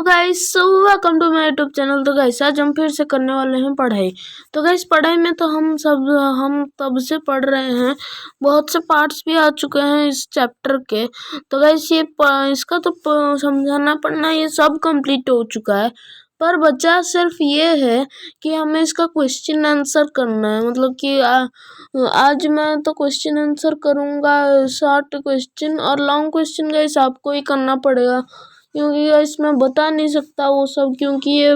Guys welcome to my YouTube channel. तो guys आज हम फिर से करने वाले हैं पढ़ाई। तो गाइस पढ़ाई में तो हम तब से पढ़ रहे हैं, बहुत से पार्ट्स भी आ चुके हैं इस चैप्टर के। तो गाइस इसका तो समझाना पढ़ना ये सब कंप्लीट हो चुका है, पर बचा सिर्फ ये है कि हमें इसका क्वेश्चन आंसर करना है। मतलब कि आज मैं तो क्वेश्चन आंसर करूँगा, शॉर्ट क्वेश्चन, और लॉन्ग क्वेश्चन गाइस आपको ही करना पड़ेगा, क्योंकि गाइस मैं बता नहीं सकता वो सब, क्योंकि ये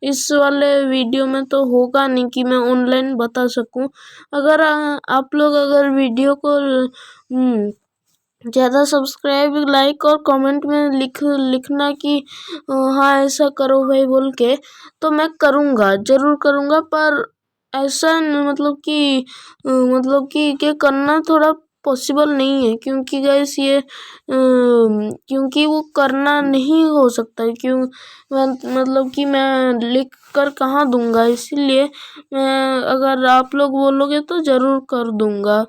इस वाले वीडियो में तो होगा नहीं कि मैं ऑनलाइन बता सकूं। अगर आप लोग अगर वीडियो को ज़्यादा सब्सक्राइब, लाइक और कमेंट में लिखना कि हाँ ऐसा करो भाई बोल के, तो मैं करूँगा, ज़रूर करूँगा। पर ऐसा मतलब कि ये करना थोड़ा पॉसिबल नहीं है, क्योंकि गाइस ये क्योंकि वो करना नहीं हो सकता, मतलब कि मैं लिख कर कहाँ दूंगा। इसीलिए मैं, अगर आप लोग बोलोगे तो ज़रूर कर दूंगा,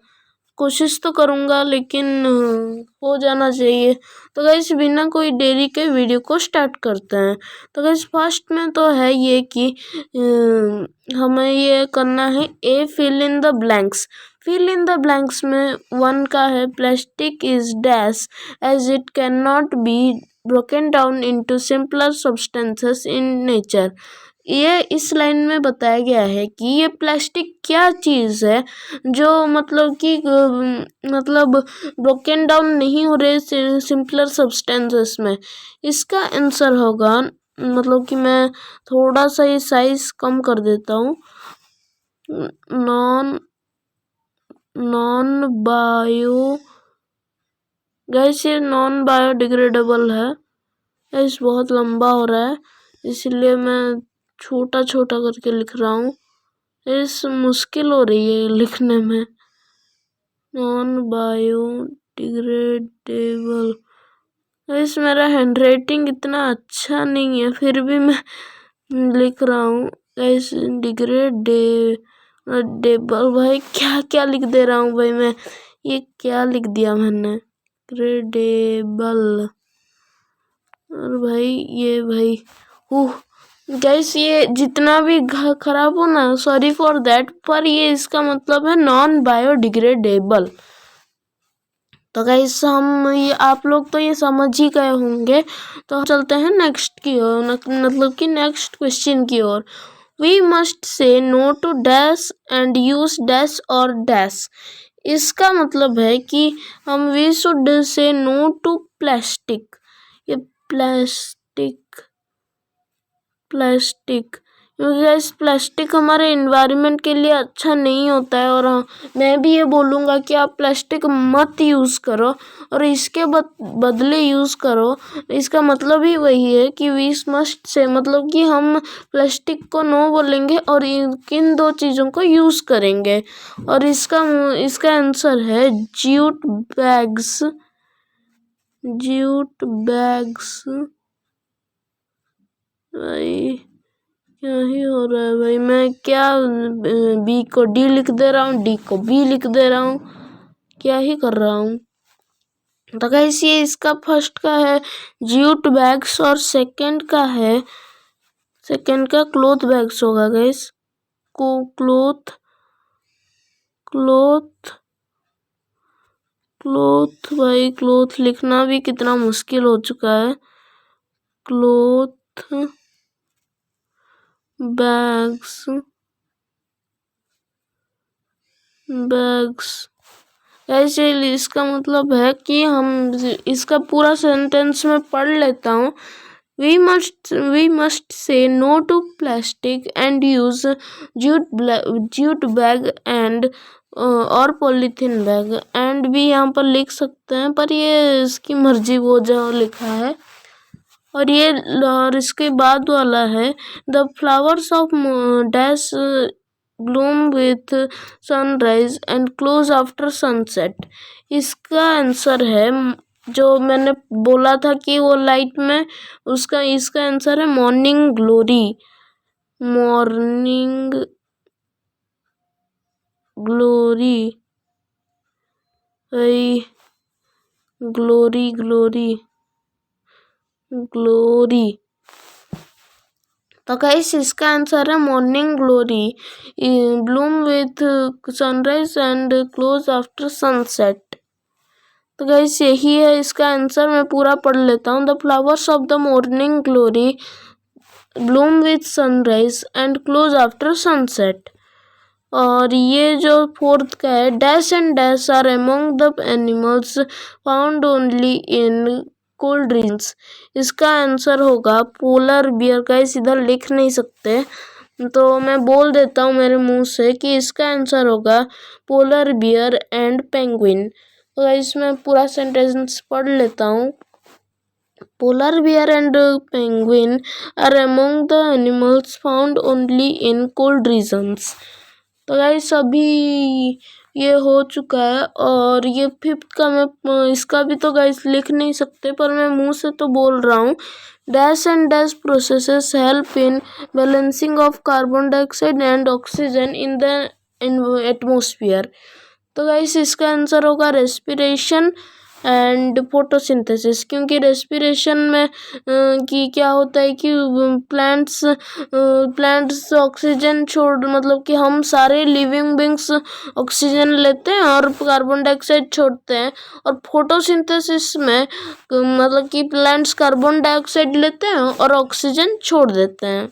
कोशिश तो करूँगा, लेकिन हो जाना चाहिए। तो गाइस बिना कोई देरी के वीडियो को स्टार्ट करते हैं। तो गाइस फर्स्ट में तो है ये कि हमें ये करना है A fill in the blanks. Fill in the blanks में 1 का है plastic is dash as it can not be broken down into simpler substances in nature. ये इस लाइन में बताया गया है कि ये प्लास्टिक क्या चीज़ है जो मतलब ब्रोकन डाउन नहीं हो रहे सिंपलर सब्सटेंसेस में। इसका आंसर होगा, मतलब कि मैं थोड़ा सा ये साइज कम कर देता हूँ, नॉन बायो गैस, ये नॉन बायोडिग्रेडेबल है। गैस बहुत लंबा हो रहा है, इसलिए मैं छोटा छोटा करके लिख रहा हूँ। इस मुश्किल हो रही है लिखने में। Non biodegradable. गैस मेरा हैंड राइटिंग इतना अच्छा नहीं है, फिर भी मैं लिख रहा हूँ। गैस डिग्रेडेबल, भाई क्या क्या लिख दे रहा हूँ भाई मैं, ये क्या लिख दिया मैंने, ग्रेडेबल। और भाई ये भाई गैस ये जितना भी खराब हो ना, सॉरी फॉर दैट, पर ये इसका मतलब है नॉन बायोडिग्रेडेबल। तो गैस ये आप लोग तो ये समझ ही गए होंगे। तो हम चलते हैं नेक्स्ट की ओर, मतलब कि नेक्स्ट क्वेश्चन की ओर। We must say no to dash and use dash और डैश। इसका मतलब है कि हम we should say no to plastic. ये प्लास्टिक क्योंकि इस प्लास्टिक हमारे इन्वायरमेंट के लिए अच्छा नहीं होता है। और मैं भी ये बोलूँगा कि आप प्लास्टिक मत यूज़ करो और इसके बदले यूज़ करो। इसका मतलब ही वही है कि वी मस्ट से, मतलब कि हम प्लास्टिक को नो बोलेंगे और किन 2 चीज़ों को यूज़ करेंगे। और इसका आंसर है ज्यूट बैग्स। भाई क्या ही हो रहा है भाई, मैं क्या बी को डी लिख दे रहा हूँ, डी को बी लिख दे रहा हूँ, क्या ही कर रहा हूँ। तो गाइस ये इसका फर्स्ट का है ज्यूट बैग्स और सेकंड का क्लॉथ बैग्स होगा गाइस। क्लॉथ भाई, क्लॉथ लिखना भी कितना मुश्किल हो चुका है। क्लॉथ बैग्स ऐसे, इसका मतलब है कि हम इसका पूरा सेंटेंस में पढ़ लेता हूँ। We must say no to plastic and use jute bag and और पॉलीथीन बैग। एंड भी यहाँ पर लिख सकते हैं, पर ये इसकी मर्जी, वो जो लिखा है। और इसके बाद वाला है the flowers of dash Bloom with sunrise and close after sunset. इसका आंसर है, जो मैंने बोला था कि वो लाइट में, इसका आंसर है मॉर्निंग ग्लोरी। ग्लोरी तो गाइस इसका आंसर है morning glory bloom with sunrise and close after sunset. तो गाइस यही है इसका आंसर। मैं पूरा पढ़ लेता हूँ। The flowers of the morning glory bloom with sunrise and close after sunset. और ये जो फोर्थ का है, dash and dash are among the animals found only in cold regions. इसका आंसर होगा पोलर बियर। गाइस इधर लिख नहीं सकते तो मैं बोल देता हूँ मेरे मुंह से कि इसका आंसर होगा पोलर बियर एंड पेंगुइन। तो गाइस मैं पूरा सेंटेंस पढ़ लेता हूँ। Polar bear and penguin are among the animals found only in cold regions. तो गाइस अभी ये हो चुका है। और ये फिफ्थ का मैं इसका भी तो गाइस लिख नहीं सकते पर मैं मुंह से तो बोल रहा हूँ। Dash and dash processes help in balancing of carbon dioxide and oxygen in the atmosphere. तो गाइस इसका आंसर होगा रेस्पिरेशन एंड फोटोसिंथेसिस। क्योंकि रेस्पिरेशन में कि क्या होता है कि प्लांट्स ऑक्सीजन छोड़ मतलब कि हम सारे लिविंग बींग्स ऑक्सीजन लेते हैं और कार्बन डाइऑक्साइड छोड़ते हैं। और फोटोसिंथेसिस में मतलब कि प्लांट्स कार्बन डाइऑक्साइड लेते हैं और ऑक्सीजन छोड़ देते हैं।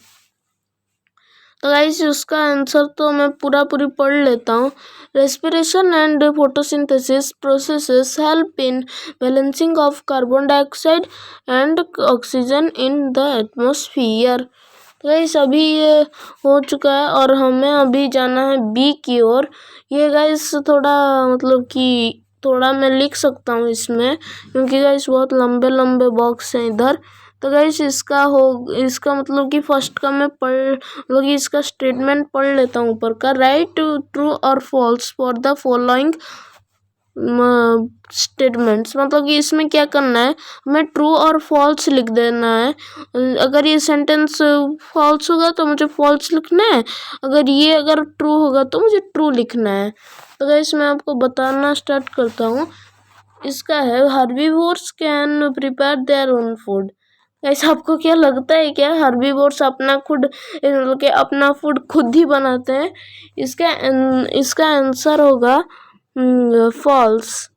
तो गाइस उसका आंसर तो मैं पूरी पढ़ लेता हूँ। Respiration and photosynthesis processes help in balancing of carbon dioxide and oxygen in the atmosphere. तो गाइस अभी ये हो चुका है और हमें अभी जाना है बी की ओर। ये गाइस थोड़ा मतलब कि थोड़ा मैं लिख सकता हूँ इसमें क्योंकि गाइस बहुत लंबे लंबे बॉक्स हैं इधर। तो गाइस इसका मतलब कि फर्स्ट का मैं मतलब कि इसका स्टेटमेंट पढ़ लेता हूँ ऊपर का। राइट ट्रू और false for the following statements. मतलब कि इसमें क्या करना है, हमें ट्रू और फॉल्स लिख देना है। अगर ये सेंटेंस फॉल्स होगा तो मुझे फॉल्स लिखना है, अगर ट्रू होगा तो मुझे ट्रू लिखना है। तो गाइस मैं आपको बताना स्टार्ट करता हूँ। इसका है herbivores can prepare their own food. ऐसा आपको क्या लगता है क्या हर्बीवोर्स अपना फूड खुद ही बनाते हैं? इसका आंसर होगा फॉल्स।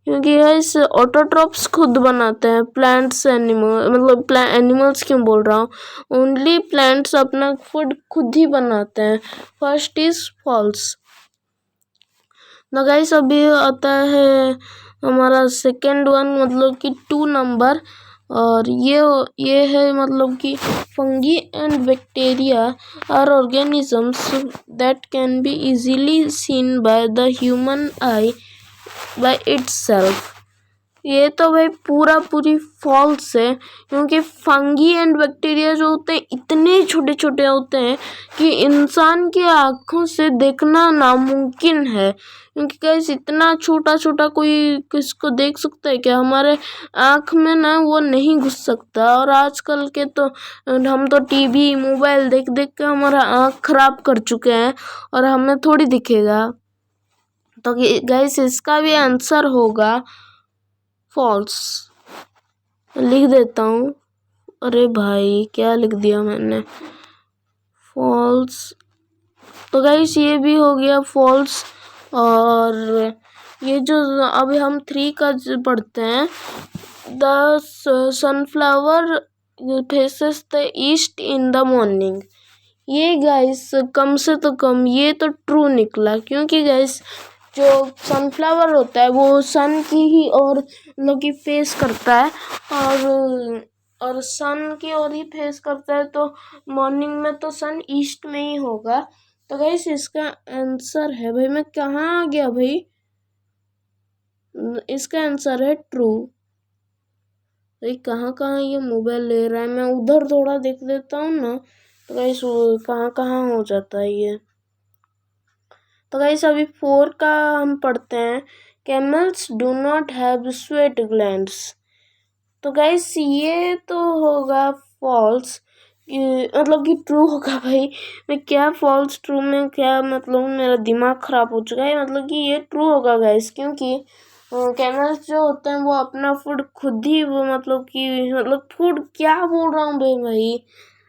क्योंकि गाइस ऑटोट्रॉप्स खुद बनाते हैं। प्लांट्स एनिमल मतलब एनिमल्स क्यों बोल रहा हूँ, ओनली प्लांट्स अपना फूड खुद ही बनाते हैं। First is false. तो गाइस अभी आता है हमारा सेकेंड वन मतलब कि 2 नंबर। और ये है मतलब कि fungi and bacteria are organisms that can be easily seen by the human eye by itself. ये तो भाई पूरी फॉल्स है। क्योंकि फंगी एंड बैक्टीरिया जो होते हैं इतने छोटे छोटे होते हैं कि इंसान की आँखों से देखना नामुमकिन है। क्योंकि गाइस इतना छोटा छोटा कोई किसको देख सकता है क्या? हमारे आँख में ना वो नहीं घुस सकता। और आजकल के तो हम तो टीवी मोबाइल देख देख के हमारा आँख खराब कर चुके हैं और हमें थोड़ी दिखेगा। तो गाइस इसका भी आंसर होगा फॉल्स। लिख देता हूँ। अरे भाई क्या लिख दिया मैंने, फॉल्स। तो गाइस ये भी हो गया फॉल्स। और ये जो अभी हम 3 का पढ़ते हैं, the sunflower faces the east in the morning. ये गाइस कम से तो कम ये तो ट्रू निकला। क्योंकि गाइस जो सनफ्लावर होता है वो सन की ही और मतलब कि फेस करता है और सन की ओर ही फेस करता है। तो मॉर्निंग में तो सन ईस्ट में ही होगा। तो गाइस इसका आंसर है, भाई मैं कहाँ आ गया भाई, इसका आंसर है ट्रू। भाई कहाँ ये मोबाइल ले रहा है, मैं उधर थोड़ा देख देता हूँ ना। तो गाइस कहाँ हो जाता है ये। तो गाइस अभी 4 का हम पढ़ते हैं। Camels do not have sweat glands. तो गाइस ये तो होगा फॉल्स, मतलब कि ट्रू होगा। भाई मैं क्या फॉल्स ट्रू में क्या मतलब मेरा दिमाग खराब हो चुका है। मतलब कि ये ट्रू होगा गाइस। क्योंकि कैमल्स जो होते हैं वो अपना फूड खुद ही वो मतलब फूड क्या बोल रहा हूँ भाई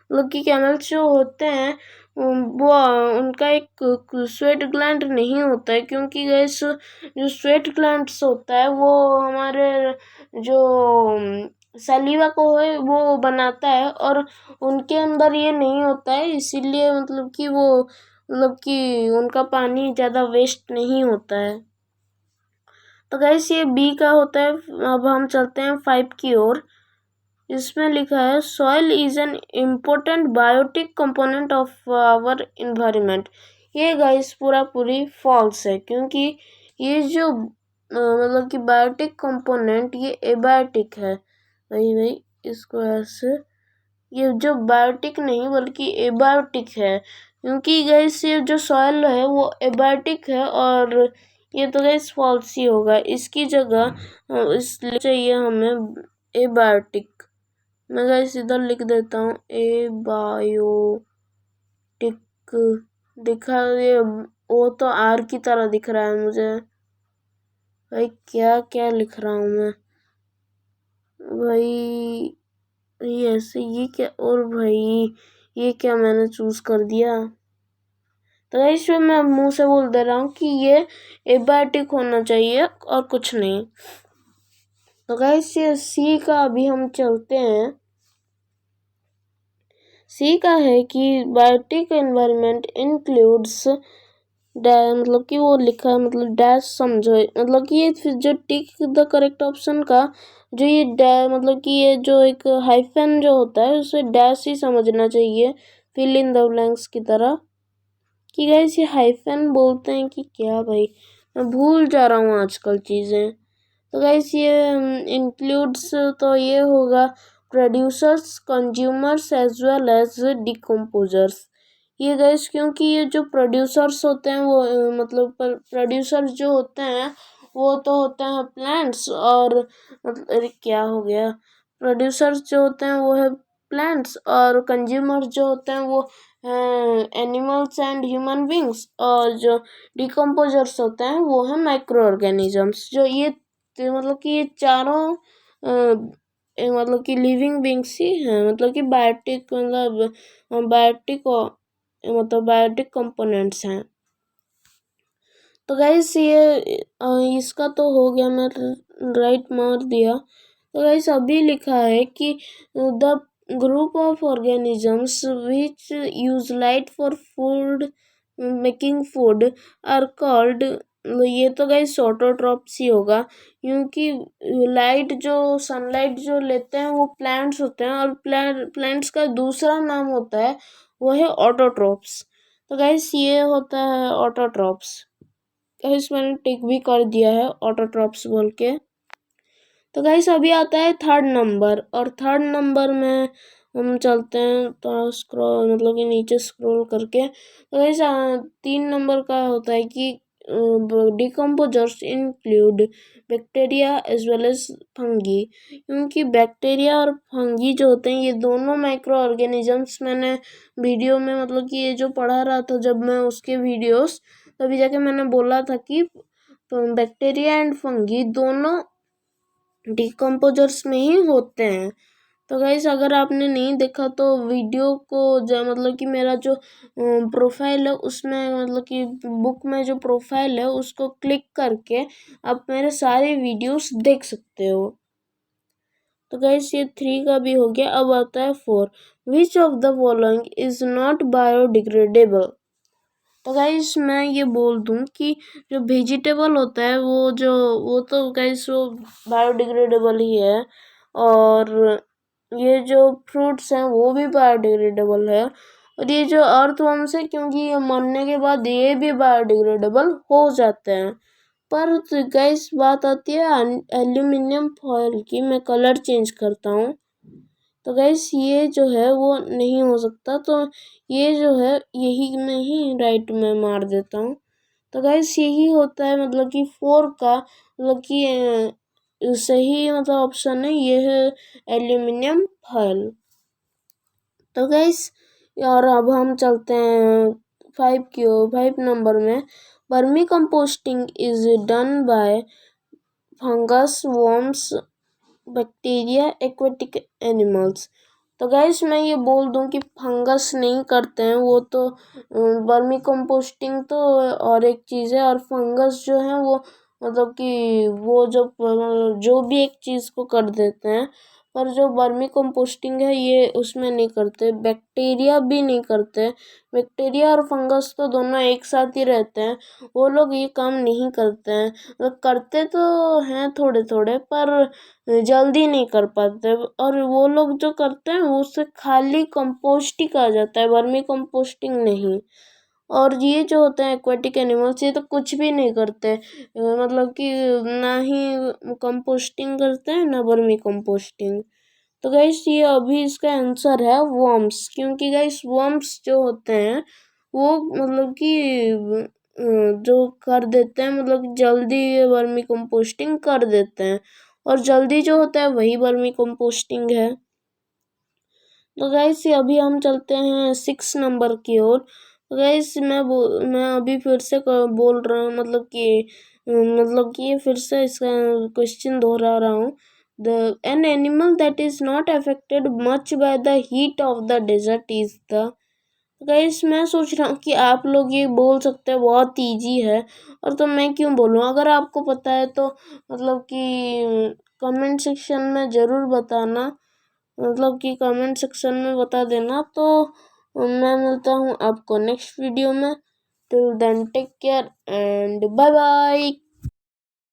मतलब कि कैमल्स जो होते हैं वो उनका एक स्वेट ग्लैंड नहीं होता है, क्योंकि गैस जो स्वेट ग्लैंड्स होता है वो हमारे जो सलीवा को है वो बनाता है, और उनके अंदर ये नहीं होता है, इसीलिए मतलब कि वो मतलब कि उनका पानी ज़्यादा वेस्ट नहीं होता है। तो गैस ये बी का होता है। अब हम चलते हैं 5 की ओर। इसमें लिखा है soil is an important biotic component of our environment. ये गाइस पूरा पूरी फॉल्स है, क्योंकि ये जो मतलब कि बायोटिक कंपोनेंट ये एबायोटिक है। वही इसको ऐसे, ये जो बायोटिक नहीं बल्कि एबायोटिक है, क्योंकि गैस ये जो सॉइल है वो एबायोटिक है, और ये तो गैस फॉल्स ही होगा। इसकी जगह इसलिए चाहिए हमें एबायोटिक। मैं गाइस इधर लिख देता हूँ एबायोटिक। दिखा ये वो तो आर की तरह दिख रहा है मुझे। भाई क्या क्या लिख रहा हूँ मैं भाई। ये ऐसे ये क्या, और भाई ये क्या मैंने चूज कर दिया। तो गाइस मैं मुंह से बोल दे रहा हूँ कि ये एबायोटिक होना चाहिए और कुछ नहीं। तो गाइस ये सी का अभी हम चलते हैं। सी का है कि बायोटिक एनवायरनमेंट इंक्लूड्स मतलब कि वो लिखा है, मतलब डैश समझो, मतलब कि ये जो टिक द करेक्ट ऑप्शन का जो ये मतलब कि ये जो एक हाइफन जो होता है उसे डैश ही समझना चाहिए, फिल इन द ब्लैंक्स की तरह। कि गाइस ये हाइफन बोलते हैं कि क्या भाई, मैं भूल जा रहा हूँ आजकल चीज़ें। तो गाइस ये इंक्लूड्स तो ये होगा producers, consumers as well as decomposers. ये गाइस क्योंकि ये जो प्रोड्यूसर्स होते हैं वो मतलब प्रोड्यूसर्स जो होते हैं वो तो होते हैं प्लांट्स, और अरे क्या हो गया, प्रोड्यूसर्स जो होते हैं वो है प्लांट्स, और कंज्यूमर्स जो होते हैं वो एनिमल्स एंड ह्यूमन बींग्स, और जो डिकम्पोजर्स होते हैं वो है माइक्रो ऑर्गेनिजम्स। जो ये मतलब कि ये चारों मतलब कि लिविंग बींग्स ही हैं, मतलब कि बायोटिक मतलब बायोटिक मतलब बायोटिक कंपोनेंट्स हैं। तो गाइस ये इसका तो हो गया, मैं राइट मार दिया। तो गाइस अभी लिखा है कि the group of organisms which use light for food making food are called. ये तो गाइस ऑटोट्रॉप्स ही होगा, क्योंकि लाइट जो सनलाइट जो लेते हैं वो प्लांट्स होते हैं, और प्लांट्स का दूसरा नाम होता है वो है ऑटोट्रॉप्स। तो गाइस ये होता है ऑटोट्रॉप्स। गाइस मैंने टिक भी कर दिया है ऑटोट्रॉप्स बोल के। तो गाइस अभी आता है थर्ड नंबर, और थर्ड नंबर में हम चलते हैं तो स्क्रॉल मतलब कि नीचे स्क्रॉल करके। तो गाइस 3 नंबर का होता है कि decomposers include bacteria as well as fungi. क्योंकि बैक्टीरिया और फंगी जो होते हैं ये दोनों माइक्रो ऑर्गेनिजम्स, मैंने वीडियो में मतलब कि ये जो पढ़ा रहा था जब मैं उसके वीडियोस, तभी जाके मैंने बोला था कि बैक्टीरिया एंड फंगी दोनों डिकम्पोजर्स में ही होते हैं। तो गाइस अगर आपने नहीं देखा तो वीडियो को मतलब कि मेरा जो प्रोफाइल है उसमें, मतलब कि बुक में जो प्रोफाइल है उसको क्लिक करके आप मेरे सारे वीडियोस देख सकते हो। तो गाइस ये 3 का भी हो गया। अब आता है 4, which of the following is not biodegradable. तो गाइस मैं ये बोल दूं कि जो वेजिटेबल होता है वो तो गाइस वो बायोडिग्रेडेबल ही है, और ये जो फ्रूट्स हैं वो भी बायोडिग्रेडेबल है, और ये जो अर्थवर्म्स है क्योंकि ये मरने के बाद ये भी बायोडिग्रेडेबल हो जाते हैं। पर गाइस बात आती है एल्यूमिनियम फॉयल की, मैं कलर चेंज करता हूँ। तो गैस ये जो है वो नहीं हो सकता, तो ये जो है यही मैं ही राइट में मार देता हूँ। तो गैस यही होता है, मतलब कि 4 का मतलब कि सही मतलब ऑप्शन है ये है एल्यूमिनियम फॉयल। तो गैस और अब हम चलते हैं 5 नंबर में। Vermi composting is done by fungus, worms, bacteria, aquatic animals. तो गाइस मैं ये बोल दूं कि फंगस नहीं करते हैं, वो तो वर्मी कंपोस्टिंग तो और एक चीज़ है, और फंगस जो है वो मतलब कि वो जो भी एक चीज़ को कर देते हैं, पर जो वर्मी कंपोस्टिंग है ये उसमें नहीं करते, बैक्टीरिया भी नहीं करते। बैक्टीरिया और फंगस तो दोनों एक साथ ही रहते हैं, वो लोग ये काम नहीं करते हैं, मतलब करते तो हैं थोड़े थोड़े, पर जल्दी नहीं कर पाते। और वो लोग जो करते हैं उससे खाली कंपोस्ट ही कहा जाता है, वर्मी कंपोस्टिंग नहीं। और ये जो होते हैं एक्वाटिक एनिमल्स, ये तो कुछ भी नहीं करते, मतलब कि ना ही कंपोस्टिंग करते हैं ना वर्मी कंपोस्टिंग। तो गाइस ये अभी इसका आंसर है वर्म्स, क्योंकि गाइस वर्म्स जो होते हैं वो मतलब कि जो कर देते हैं, मतलब जल्दी वर्मी कंपोस्टिंग कर देते हैं, और जल्दी जो होता है वही वर्मी कंपोस्टिंग है। तो गाइस अभी हम चलते हैं 6 नंबर की ओर। तो गाइस मैं अभी फिर से बोल रहा हूँ, मतलब कि फिर से इसका क्वेश्चन दोहरा रहा हूँ। An animal that is not affected much by the heat of the desert is the। Guys मैं सोच रहा हूँ कि आप लोग ये बोल सकते हैं बहुत इजी है, और तो मैं क्यों बोलूँ, अगर आपको पता है तो मतलब कि कमेंट सेक्शन में ज़रूर बताना, मतलब कि कमेंट सेक्शन में बता देना। तो मैं मिलता हूँ आपको नेक्स्ट वीडियो में। Till then take care and bye bye.